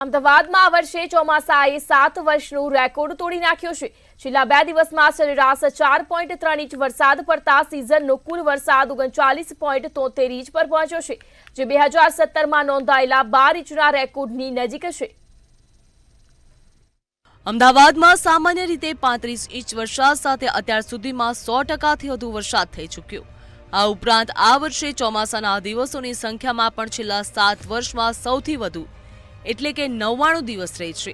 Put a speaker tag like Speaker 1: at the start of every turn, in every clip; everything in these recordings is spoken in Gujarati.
Speaker 1: અમદાવાદમાં આ વર્ષે ચોમાસાએ 7 વર્ષનો રેકોર્ડ તોડી નાખ્યો છે। છેલ્લા 2 દિવસમાં સરેરાશ 4.3 ઇંચ વરસાદ પડતા સિઝનનો કુલ વરસાદ 39.73 ઇંચ પર પહોંચ્યો છે, જે 2017માં નોંધાયેલા 12 ઇંચના રેકોર્ડની નજીક છે।
Speaker 2: અમદાવાદમાં સામાન્ય રીતે 35 ઇંચ વરસાદ સાથે અત્યાર સુધીમાં 100%થી વધુ વરસાદ થઈ ચૂક્યો। આ ઉપરાંત આ વર્ષે ચોમાસાના દિવસોની સંખ્યામાં પણ છેલ્લા 7 વર્ષમાં સૌથી વધુ એટલે કે 99 દિવસ રહે છે।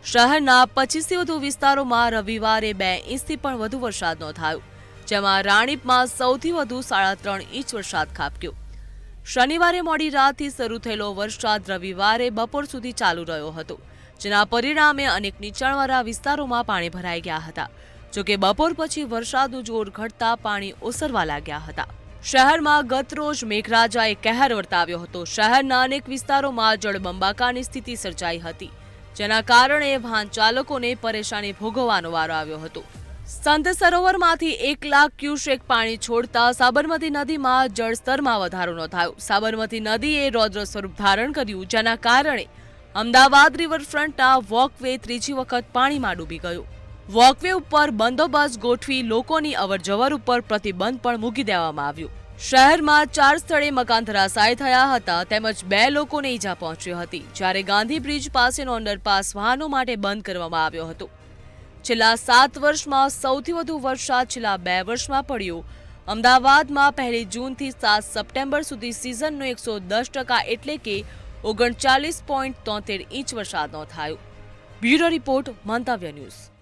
Speaker 2: શહેરના 25થી વધુ વિસ્તારોમાં રવિવારે 2 ઇંચથી પણ વધુ વરસાદ નોંધાયો, જેમાં રાણીપમાં સૌથી વધુ 3.5 ઇંચ વરસાદ ખાબક્યો। શનિવારે મોડી રાતથી શરૂ થયેલો વરસાદ રવિવારે બપોર સુધી ચાલુ રહ્યો હતો, જેના પરિણામે અનેક નીચાણવાળા વિસ્તારોમાં પાણી ભરાઈ ગયા હતા। જોકે બપોર પછી વરસાદનું જોર ઘટતા પાણી ઓસરવા લાગ્યા હતા। શહેરમાં ગતરોજ મેઘરાજાએ કહેર વર્તાવ્યો હતો। શહેરના અનેક વિસ્તારોમાં જળબંબાકારની સ્થિતિ સર્જાઈ હતી, જેના કારણે વાહન ચાલકોને પરેશાની ભોગવવાનો વારો આવ્યો હતો। સંત સરોવરમાંથી 1 લાખ ક્યુસેક પાણી છોડતા સાબરમતી નદીમાં જળસ્તરમાં વધારો નોંધાયો। સાબરમતી નદીએ રૌદ્ર સ્વરૂપ ધારણ કર્યું, જેના કારણે અમદાવાદ રિવરફ્રન્ટના વોકવે ત્રીજી વખત પાણીમાં ડૂબી ગયો। વોકવે ઉપર બંદોબસ્ત ગોઠવી લોકોની અવરજવર ઉપર પ્રતિબંધ પણ મૂકી દેવામાં આવ્યો। શહેરમાં 4 સ્થળે મકાન ધરાશાયી થયા હતા, તેમજ 2 લોકોને ઈજા પહોંચી હતી, જ્યારે ગાંધી બ્રિજ પાસેનો અંડરપાસ વાહનો માટે બંધ કરવામાં આવ્યો હતો। છેલ્લા 7 વર્ષમાં સૌથી વધુ વરસાદ છેલ્લા 2 વર્ષમાં પડ્યો। અમદાવાદમાં 1 જૂનથી 7 સપ્ટેમ્બર સુધી સિઝનનો 110% એટલે કે 39.73 ઇંચ વરસાદ નોંધાયો। બ્યુરો રિપોર્ટ, મંતવ્ય ન્યૂઝ।